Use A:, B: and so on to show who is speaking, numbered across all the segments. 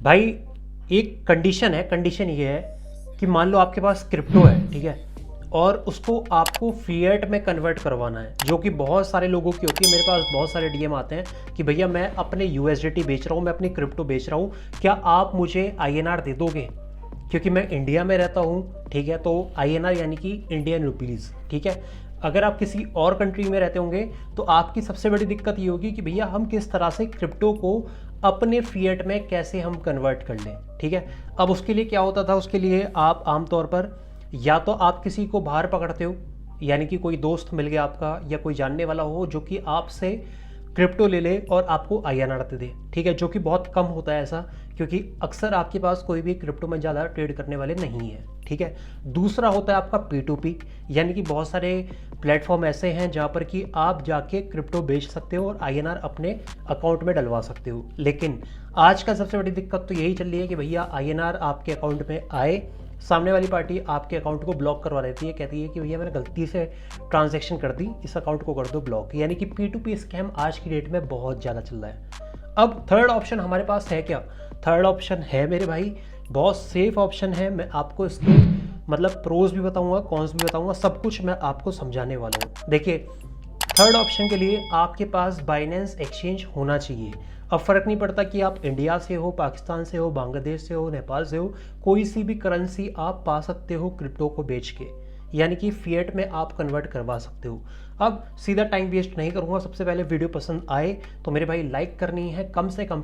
A: भाई एक कंडीशन है, कंडीशन ये है कि मान लो आपके पास क्रिप्टो है, ठीक है, और उसको आपको फिएट में कन्वर्ट करवाना है, जो कि बहुत सारे लोगों की होती है। मेरे पास बहुत सारे डीएम आते हैं कि भैया मैं अपने यूएसडीटी बेच रहा हूँ, मैं अपनी क्रिप्टो बेच रहा हूँ, क्या आप मुझे आईएनआर दे दोगे? क्योंकि मैं इंडिया में रहता हूँ, ठीक है, तो आईएनआर यानी कि इंडियन रुपीज़, ठीक है। अगर आप किसी और कंट्री में रहते होंगे तो आपकी सबसे बड़ी दिक्कत ये होगी कि भैया हम किस तरह से क्रिप्टो को अपने फिएट में कैसे हम कन्वर्ट कर लें, ठीक है। अब उसके लिए क्या होता था, उसके लिए आप आमतौर पर या तो आप किसी को बाहर पकड़ते हो, यानी कि कोई दोस्त मिल गया आपका या कोई जानने वाला हो जो कि आपसे क्रिप्टो ले ले और आपको आईएनआर दे दे, ठीक है, जो कि बहुत कम होता है ऐसा, क्योंकि अक्सर आपके पास कोई भी क्रिप्टो में ज़्यादा ट्रेड करने वाले नहीं है, ठीक है। दूसरा होता है आपका P2P, यानी कि बहुत सारे प्लेटफॉर्म ऐसे हैं जहाँ पर कि आप जाके क्रिप्टो बेच सकते हो और आईएनआर अपने अकाउंट में डलवा सकते हो। लेकिन आज का सबसे बड़ी दिक्कत तो यही चल रही है कि भैया आईएनआर आपके अकाउंट में आए, सामने वाली पार्टी आपके अकाउंट को ब्लॉक करवा देती है, कहती है कि भैया मैंने गलती से ट्रांजैक्शन कर दी, इस अकाउंट को कर दो ब्लॉक। यानी कि P2P स्कैम आज की डेट में बहुत ज़्यादा चल रहा है। अब थर्ड ऑप्शन हमारे पास है क्या? थर्ड ऑप्शन है मेरे भाई, बहुत सेफ ऑप्शन है। मैं आपको इसके मतलब प्रोज भी बताऊंगा, कॉन्स भी बताऊंगा, सब कुछ मैं आपको समझाने वाला हूँ। देखिए, थर्ड ऑप्शन के लिए आपके पास बाइनेंस एक्सचेंज होना चाहिए। अब फ़र्क नहीं पड़ता कि आप इंडिया से हो, पाकिस्तान से हो, बांग्लादेश से हो, नेपाल से हो, कोई सी भी करेंसी आप पा सकते हो क्रिप्टो को बेच के, यानी कि फिएट में आप कन्वर्ट करवा सकते हो। अब सीधा टाइम वेस्ट नहीं करूंगा, सबसे पहले वीडियो पसंद आए तो मेरे भाई लाइक करनी है, कम से कम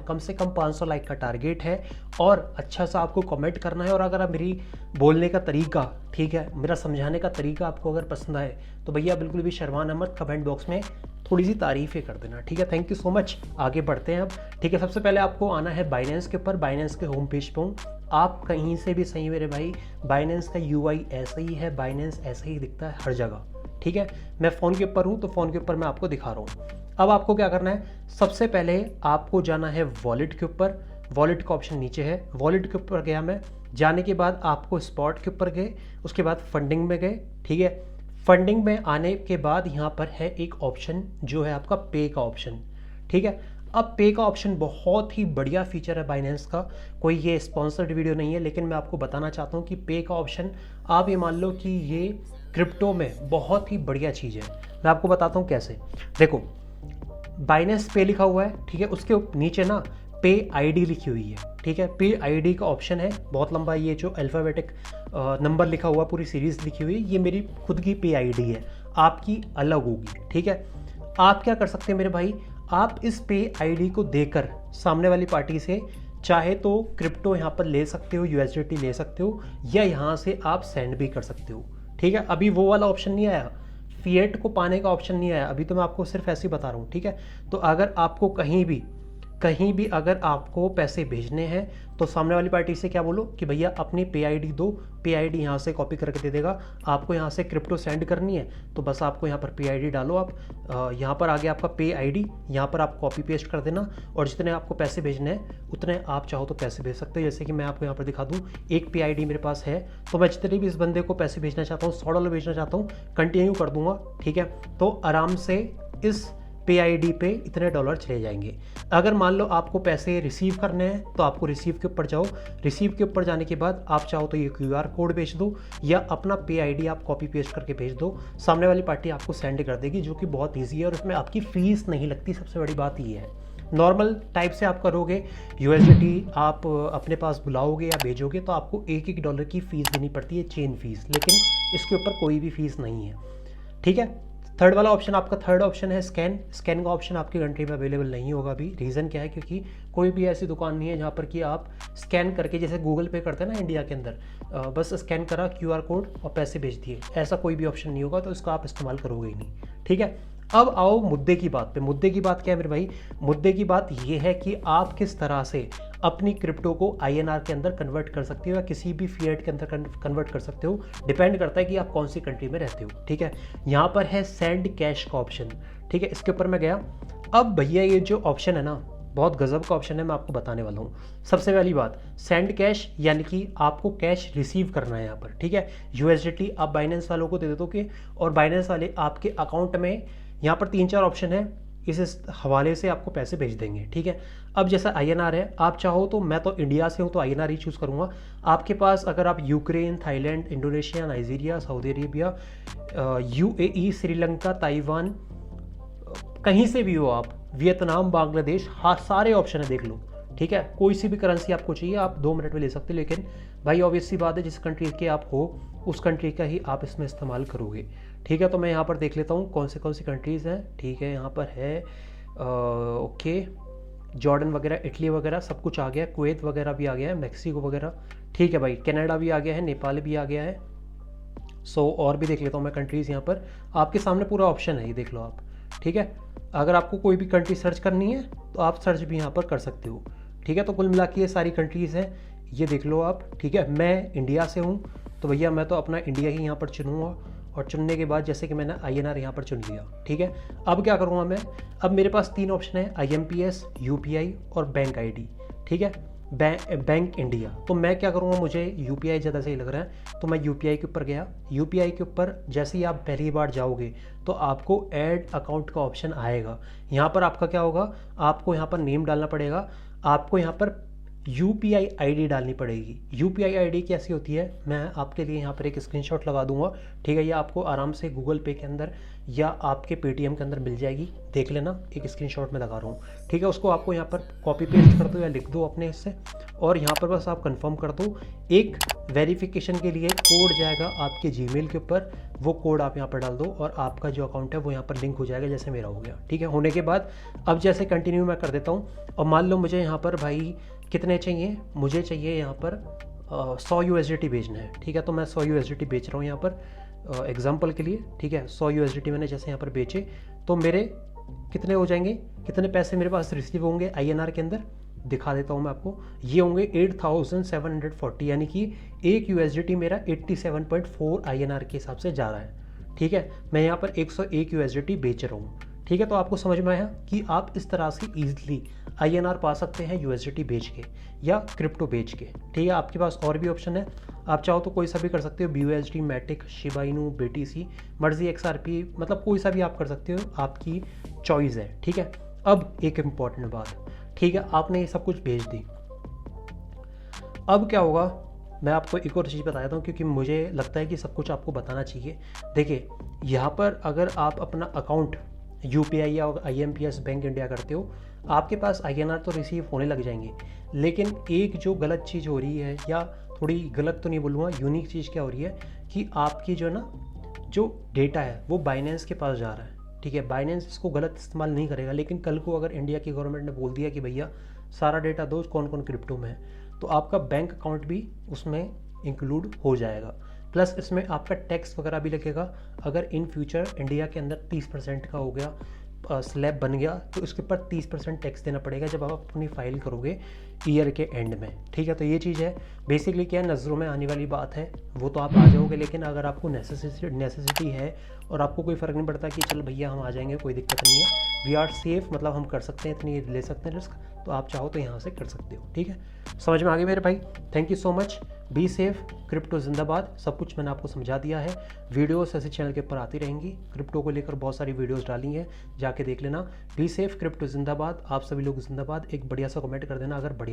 A: 500 लाइक का टारगेट है, और अच्छा सा आपको कमेंट करना है। और अगर आप मेरी बोलने का तरीका, ठीक है, मेरा समझाने का तरीका आपको अगर पसंद आए तो भैया बिल्कुल भी शर्माना मत, कमेंट बॉक्स में थोड़ी सी तारीफ़ें कर देना, ठीक है। Thank you so much. आगे बढ़ते हैं अब, ठीक है। सबसे पहले आपको आना है बाइनेंस के ऊपर, बाइनेंस के होम पेज पर हूँ। आप कहीं से भी सही मेरे भाई, बाइनेंस का यूआई ऐसा ही है, बाइनेंस ऐसा ही दिखता है हर जगह, ठीक है। मैं फ़ोन के ऊपर हूँ तो फ़ोन के ऊपर मैं आपको दिखा रहा हूँ। अब आपको क्या करना है, सबसे पहले आपको जाना है वॉलेट के ऊपर। वॉलेट का ऑप्शन नीचे है, वॉलेट के ऊपर गया मैं। जाने के बाद आपको स्पॉट के ऊपर गए, उसके बाद फंडिंग में गए, ठीक है। फंडिंग में आने के बाद यहाँ पर है एक ऑप्शन जो है आपका पे का ऑप्शन, ठीक है। अब पे का ऑप्शन बहुत ही बढ़िया फीचर है बाइनेंस का, कोई ये स्पॉन्सर्ड वीडियो नहीं है, लेकिन मैं आपको बताना चाहता हूँ कि पे का ऑप्शन आप ये मान लो कि ये क्रिप्टो में बहुत ही बढ़िया चीज़ है। मैं आपको बताता हूँ कैसे। देखो, बाइनेंस पे लिखा हुआ है, ठीक है, उसके नीचे ना पे आईडी लिखी हुई है, ठीक है। पे आईडी का ऑप्शन है बहुत लंबा, ये जो अल्फ़ाबेटिक नंबर लिखा हुआ, पूरी सीरीज़ लिखी हुई है, ये मेरी खुद की पे आईडी है, आपकी अलग होगी, ठीक है। आप क्या कर सकते हैं मेरे भाई, आप इस पे आईडी को देकर सामने वाली पार्टी से चाहे तो क्रिप्टो यहाँ पर ले सकते हो, यूएसडीटी ले सकते हो, या यहाँ से आप सेंड भी कर सकते हो, ठीक है। अभी वो वाला ऑप्शन नहीं आया, फिएट को पाने का ऑप्शन नहीं आया, अभी तो मैं आपको सिर्फ ऐसे ही बता रहा हूँ, ठीक है। तो अगर आपको कहीं भी अगर आपको पैसे भेजने हैं तो सामने वाली पार्टी से क्या बोलो कि भैया अपनी पे आईडी दो, पे आईडी यहाँ से कॉपी करके दे देगा। आपको यहाँ से क्रिप्टो सेंड करनी है तो बस आपको यहाँ पर पे आईडी डालो, आप यहाँ पर आगे आपका पे आईडी, यहाँ पर आप कॉपी पेस्ट कर देना, और जितने आपको पैसे भेजने हैं उतने आप चाहो तो पैसे भेज सकते हो। जैसे कि मैं आपको यहाँ पर दिखा दूँ, एक पे आईडी मेरे पास है, तो मैं जितने भी इस बंदे को पैसे भेजना चाहता हूँ, $100 भेजना चाहता हूँ, कंटिन्यू कर दूंगा, ठीक है। तो आराम से इस पे आईडी पे इतने डॉलर चले जाएंगे। अगर मान लो आपको पैसे रिसीव करने हैं तो आपको रिसीव के ऊपर जाओ, रिसीव के ऊपर जाने के बाद आप चाहो तो ये क्यूआर कोड भेज दो, या अपना पे आईडी आप कॉपी पेस्ट करके भेज दो, सामने वाली पार्टी आपको सेंड कर देगी, जो कि बहुत ईजी है और उसमें आपकी फ़ीस नहीं लगती। सबसे बड़ी बात ये है, नॉर्मल टाइप से आप करोगे, यूएसडीटी आप अपने पास बुलाओगे या भेजोगे तो आपको $1 की फ़ीस देनी पड़ती है, चेन फीस, लेकिन इसके ऊपर कोई भी फीस नहीं है, ठीक है। थर्ड वाला ऑप्शन, आपका थर्ड ऑप्शन है स्कैन। स्कैन का ऑप्शन आपकी कंट्री में अवेलेबल नहीं होगा अभी। रीज़न क्या है, क्योंकि कोई भी ऐसी दुकान नहीं है जहाँ पर कि आप स्कैन करके, जैसे गूगल पे करते हैं ना इंडिया के अंदर, बस स्कैन करा क्यूआर कोड और पैसे भेज दिए, ऐसा कोई भी ऑप्शन नहीं होगा, तो इसका आप इस्तेमाल करोगे ही नहीं, ठीक है। अब आओ मुद्दे की बात पे। मुद्दे की बात क्या है मेरे भाई, मुद्दे की बात ये है कि आप किस तरह से अपनी क्रिप्टो को आईएनआर के अंदर कन्वर्ट कर सकते हो या किसी भी फिएट के अंदर कन्वर्ट कर सकते हो। डिपेंड करता है कि आप कौन सी कंट्री में रहते हो, ठीक है। यहाँ पर है सेंड कैश का ऑप्शन, ठीक है, इसके ऊपर मैं गया। अब भैया ये जो ऑप्शन है ना, बहुत गजब का ऑप्शन है, मैं आपको बताने वाला हूँ। सबसे पहली बात, सेंड कैश, यानी कि आपको कैश रिसीव करना है यहाँ पर, ठीक है। यूएसडीटी आप बाइनेंस वालों को दे दोगे और बाइनेंस वाले आपके अकाउंट में, यहाँ पर 3-4 ऑप्शन है, इस हवाले से आपको पैसे भेज देंगे, ठीक है। अब जैसा INR है, आप चाहो तो, मैं तो इंडिया से हूँ तो INR ही चूज़ करूँगा। आपके पास अगर आप Ukraine, Thailand, Indonesia, Nigeria, Saudi Arabia, UAE, Sri Lanka, Taiwan, कहीं से भी हो आप, वियतनाम, बांग्लादेश, हाँ सारे ऑप्शन है, देख लो, ठीक है। कोई सी भी करेंसी आपको चाहिए आप 2 मिनट में ले सकते हो, लेकिन भाई ऑब्वियस सी बात है जिस कंट्री के आप हो उस कंट्री का ही आप इसमें इस्तेमाल करोगे, ठीक है। तो मैं यहाँ पर देख लेता हूँ कौन सी कंट्रीज़ हैं, ठीक है। यहाँ पर है ओके, जॉर्डन वगैरह, इटली वगैरह सब कुछ आ गया, कुवैत वगैरह भी आ गया है, मैक्सिको वगैरह, ठीक है भाई, कनाडा भी आ गया है, नेपाल भी आ गया है। सो और भी देख लेता हूँ मैं कंट्रीज़, यहाँ पर आपके सामने पूरा ऑप्शन है, ये देख लो आप, ठीक है। अगर आपको कोई भी कंट्री सर्च करनी है तो आप सर्च भी यहाँ पर कर सकते हो, ठीक है। तो कुल मिला के ये सारी कंट्रीज़ हैं, ये देख लो आप, ठीक है। मैं इंडिया से हूँ तो भैया मैं तो अपना इंडिया ही यहाँ पर चुनूँगा, और चुनने के बाद जैसे कि मैंने INR यहाँ पर चुन लिया, ठीक है। अब क्या करूँगा मैं, अब मेरे पास 3 ऑप्शन है, IMPS, UPI और बैंक ID, ठीक है, बैंक इंडिया। तो मैं क्या करूँगा, मुझे UPI ज़्यादा सही लग रहा है तो मैं UPI के ऊपर गया। UPI के ऊपर जैसे ही आप पहली बार जाओगे तो आपको ऐड अकाउंट का ऑप्शन आएगा। यहाँ पर आपका क्या होगा, आपको यहाँ पर नेम डालना पड़ेगा, आपको यहाँ पर UPI ID डालनी पड़ेगी। UPI ID कैसी होती है, मैं आपके लिए यहाँ पर एक स्क्रीनशॉट लगा दूंगा, ठीक है। ये आपको आराम से गूगल पे के अंदर या आपके पेटीएम के अंदर मिल जाएगी, देख लेना, एक स्क्रीनशॉट में लगा रहा हूँ, ठीक है। उसको आपको यहाँ पर कॉपी पेस्ट कर दो या लिख दो अपने हिस्से, और यहाँ पर बस आप कंफर्म कर दो। एक वेरिफिकेशन के लिए कोड जाएगा आपके जीमेल के ऊपर, वो कोड आप यहाँ पर डाल दो और आपका जो अकाउंट है वो यहाँ पर लिंक हो जाएगा, जैसे मेरा हो गया, ठीक है। होने के बाद अब जैसे कंटिन्यू मैं कर देता हूँ, और मान लो मुझे यहाँ पर भाई कितने चाहिए, मुझे चाहिए यहाँ पर 100 USDT भेजना है, ठीक है। तो मैं 100 USDT बेच रहा हूँ यहाँ पर एग्जाम्पल के लिए, ठीक है। 100 USDT मैंने जैसे यहाँ पर बेचे तो मेरे कितने हो जाएंगे, कितने पैसे मेरे पास रिसीव होंगे INR के अंदर, दिखा देता हूँ मैं आपको। ये होंगे 8740, यानी कि 1 USDT मेरा 87.4 INR के हिसाब से जा रहा है, ठीक है। मैं यहाँ पर 101 USDT बेच रहा हूँ, ठीक है। तो आपको समझ में आया कि आप इस तरह से ईजिली INR पा सकते हैं USDT बेच के या क्रिप्टो बेच के, ठीक है। आपके पास और भी ऑप्शन है, आप चाहो तो कोई सा भी कर सकते हो, BUSD, Matic, Shiba Inu, BTC, मर्जी, XRP, मतलब कोई सा भी आप कर सकते हो, आपकी चॉइस है, ठीक है। अब एक इम्पॉर्टेंट बात, ठीक है, आपने ये सब कुछ भेज दी, अब क्या होगा, मैं आपको एक और चीज़ बता देता हूँ क्योंकि मुझे लगता है कि सब कुछ आपको बताना चाहिए। देखिए यहाँ पर अगर आप अपना अकाउंट UPI या IMPS बैंक इंडिया करते हो, आपके पास INR तो रिसीव होने लग जाएंगे, लेकिन एक जो गलत चीज़ हो रही है, या थोड़ी गलत तो नहीं बोलूँगा, यूनिक चीज़ क्या हो रही है कि आपकी जो ना जो डेटा है वो बाइनेंस के पास जा रहा है, ठीक है। बाइनेंस इसको गलत इस्तेमाल नहीं करेगा, लेकिन कल को अगर इंडिया की गवर्नमेंट ने बोल दिया कि भैया सारा डेटा दो कौन कौन क्रिप्टो में है, तो आपका बैंक अकाउंट भी उसमें इंक्लूड हो जाएगा। प्लस इसमें आपका टैक्स वगैरह भी लगेगा। अगर इन फ्यूचर इंडिया के अंदर 30% का हो गया, स्लैब बन गया, तो इसके ऊपर 30% टैक्स देना पड़ेगा जब आप अपनी फाइल करोगे ईयर के एंड में, ठीक है। तो ये चीज़ है, बेसिकली क्या नज़रों में आने वाली बात है, वो तो आप आ जाओगे, लेकिन अगर आपको नेसेसिटी है और आपको कोई फ़र्क नहीं पड़ता कि चल भैया हम आ जाएंगे, कोई दिक्कत नहीं है, वी आर सेफ, मतलब हम कर सकते हैं, इतनी ले सकते हैं रिस्क, तो आप चाहो तो यहाँ से कर सकते हो, ठीक है। समझ में आ गई मेरे भाई, thank you so much, be safe, crypto जिंदाबाद। सब कुछ मैंने आपको समझा दिया है, वीडियोस ऐसे चैनल के ऊपर आती रहेंगी, क्रिप्टो को लेकर बहुत सारी वीडियोस डाली हैं, जाके देख लेना। बी सेफ, क्रिप्टो जिंदाबाद, आप सभी लोग जिंदाबाद। एक बढ़िया सा कमेंट कर देना अगर बढ़िया